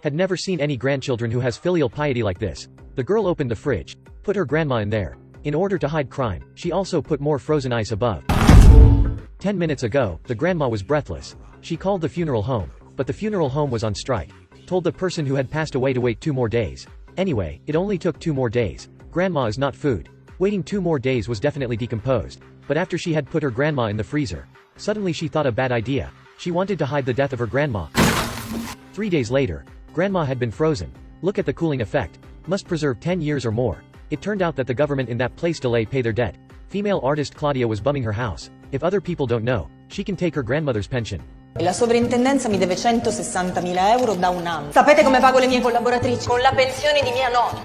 Had never seen any grandchildren who has filial piety like this. The girl opened the fridge, put her grandma in there. In order to hide crime, she also put more frozen ice above. 10 minutes ago, the grandma was breathless. She called the funeral home, but the funeral home was on strike. Told the person who had passed away to wait 2 more days. Anyway, it only took 2 more days. Grandma is not food. Waiting 2 more days was definitely decomposed. But after she had put her grandma in the freezer, suddenly she thought a bad idea. She wanted to hide the death of her grandma. 3 days later, grandma had been frozen. Look at the cooling effect. Must preserve 10 years or more. It turned out that the government in that place delay pay their debt. Female artist Claudia was bumming her house. If other people don't know, she can take her grandmother's pension. La sovrintendenza mi deve 160.000 euro da un anno. Sapete come pago le mie collaboratrici? Con la pensione di mia nonna.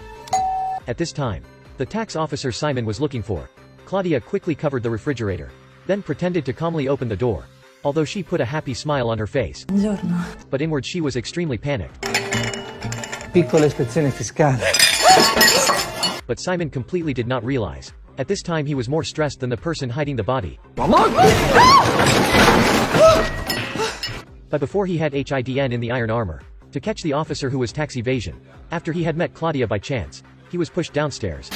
At this time, the tax officer Simon was looking for. Claudia quickly covered the refrigerator, then pretended to calmly open the door. Although she put a happy smile on her face. Buongiorno. But inward she was extremely panicked. Piccola ispezione fiscale. But Simon completely did not realize. At this time he was more stressed than the person hiding the body. But before he had HIDN in the iron armor. To catch the officer who was tax evasion. After he had met Claudia by chance, he was pushed downstairs.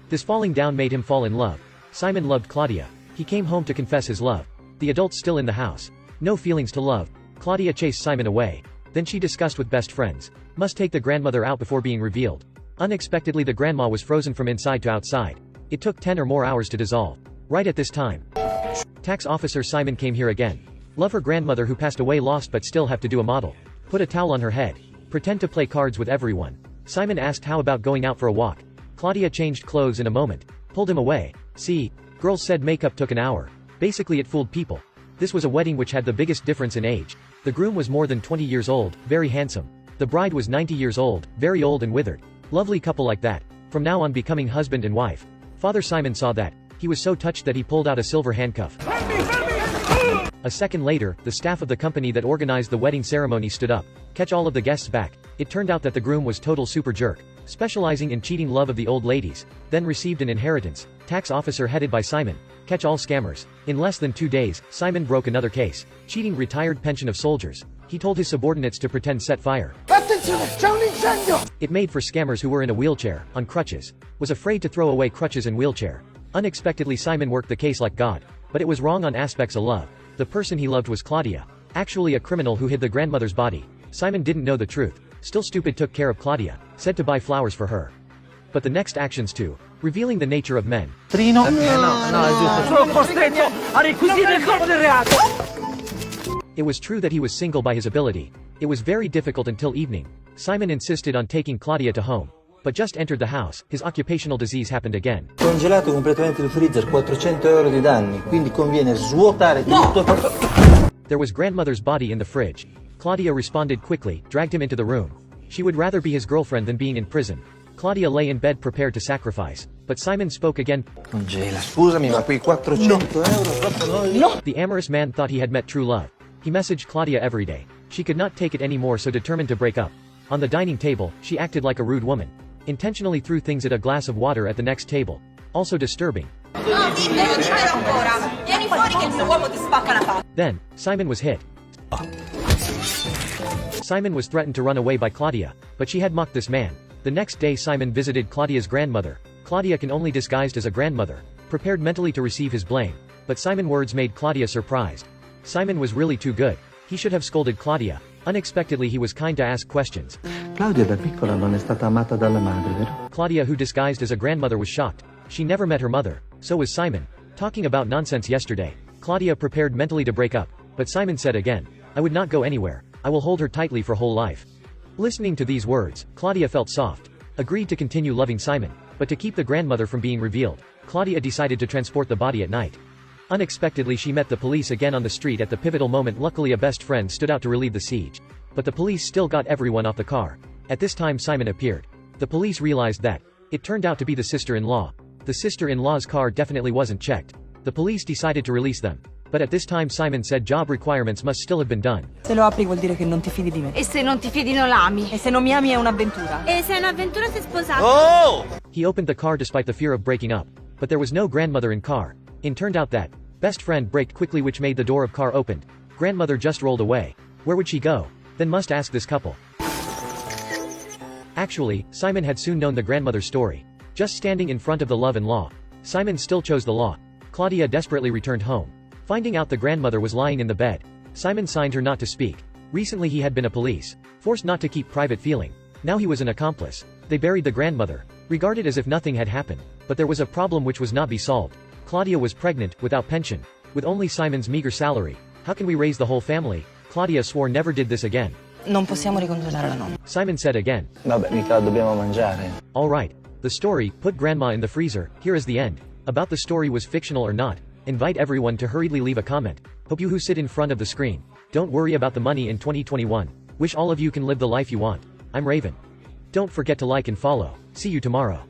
This falling down made him fall in love. Simon loved Claudia. He came home to confess his love. The adults still in the house. No feelings to love. Claudia chased Simon away. Then she discussed with best friends. Must take the grandmother out before being revealed. Unexpectedly the grandma was frozen from inside to outside. It took 10 or more hours to dissolve. Right at this time, tax officer Simon came here again. Love her grandmother who passed away lost but still have to do a model. Put a towel on her head. Pretend to play cards with everyone. Simon asked how about going out for a walk. Claudia changed clothes in a moment. Pulled him away. See, girls said makeup took an hour. Basically it fooled people. This was a wedding which had the biggest difference in age. The groom was more than 20 years old, very handsome. The bride was 90 years old, very old and withered. Lovely couple like that. From now on becoming husband and wife. Father Simon saw that. He was so touched that he pulled out a silver handcuff. A second later, the staff of the company that organized the wedding ceremony stood up. Catch all of the guests back. It turned out that the groom was total super jerk, specializing in cheating love of the old ladies, then received an inheritance. Tax officer headed by Simon. Catch all scammers. In less than 2 days, Simon broke another case. Cheating retired pension of soldiers. He told his subordinates to pretend set fire. It made for scammers who were in a wheelchair, on crutches. Was afraid to throw away crutches and wheelchair. Unexpectedly Simon worked the case like God. But it was wrong on aspects of love. The person he loved was Claudia. Actually a criminal who hid the grandmother's body. Simon didn't know the truth. Still stupid took care of Claudia. Said to buy flowers for her. But the next actions too. Revealing the nature of men. It was true that he was single by his ability. It was very difficult until evening. Simon insisted on taking Claudia to home. But just entered the house, his occupational disease happened again. Congelato completamente il freezer, 400 euro di danni, quindi conviene svuotare tutto. There was grandmother's body in the fridge. Claudia responded quickly, dragged him into the room. She would rather be his girlfriend than being in prison. Claudia lay in bed prepared to sacrifice. But Simon spoke again. Congela, scusami, ma quei 400 euro proprio no. The amorous man thought he had met true love. He messaged Claudia every day. She could not take it anymore, so determined to break up. On the dining table, she acted like a rude woman. Intentionally threw things at a glass of water at the next table. Also disturbing. Then, Simon was hit. Simon was threatened to run away by Claudia, but she had mocked this man. The next day Simon visited Claudia's grandmother. Claudia can only disguised as a grandmother. Prepared mentally to receive his blame. But Simon's words made Claudia surprised. Simon was really too good. He should have scolded Claudia. Unexpectedly he was kind to ask questions. Claudia da piccola non è stata amata dalla madre, vero? Claudia, who disguised as a grandmother, was shocked. She never met her mother. So was Simon. Talking about nonsense yesterday. Claudia prepared mentally to break up. But Simon said again, I would not go anywhere. I will hold her tightly for whole life. Listening to these words, Claudia felt soft. Agreed to continue loving Simon. But to keep the grandmother from being revealed, Claudia decided to transport the body at night. Unexpectedly she met the police again on the street at the pivotal moment. Luckily a best friend stood out to relieve the siege. But the police still got everyone off the car. At this time Simon appeared. The police realized that. It turned out to be the sister-in-law. The sister-in-law's car definitely wasn't checked. The police decided to release them. But at this time Simon said job requirements must still have been done. Se lo apri vuol dire che non ti fidi di me. E se non ti fidi non l'ami. E se non mi ami è un'avventura. E se è un'avventura sei sposato. Oh! He opened the car despite the fear of breaking up. But there was no grandmother in car. It turned out that best friend braked quickly, which made the door of car opened. Grandmother just rolled away. Where would she go? Then must ask this couple. Actually, Simon had soon known the grandmother's story. Just standing in front of the love-in-law, Simon still chose the law. Claudia desperately returned home. Finding out the grandmother was lying in the bed, Simon signed her not to speak. Recently he had been a police, forced not to keep private feeling. Now he was an accomplice. They buried the grandmother, regarded as if nothing had happened. But there was a problem which was not be solved. Claudia was pregnant, without pension, with only Simon's meager salary. How can we raise the whole family? Claudia swore never did this again. Non possiamo ricongiurare la nonna. Simon said again. Vabbè, mica dobbiamo mangiare. Alright. The story, put grandma in the freezer, here is the end. About the story was fictional or not, invite everyone to hurriedly leave a comment. Hope you who sit in front of the screen don't worry about the money in 2021. Wish all of you can live the life you want. I'm Raven. Don't forget to like and follow. See you tomorrow.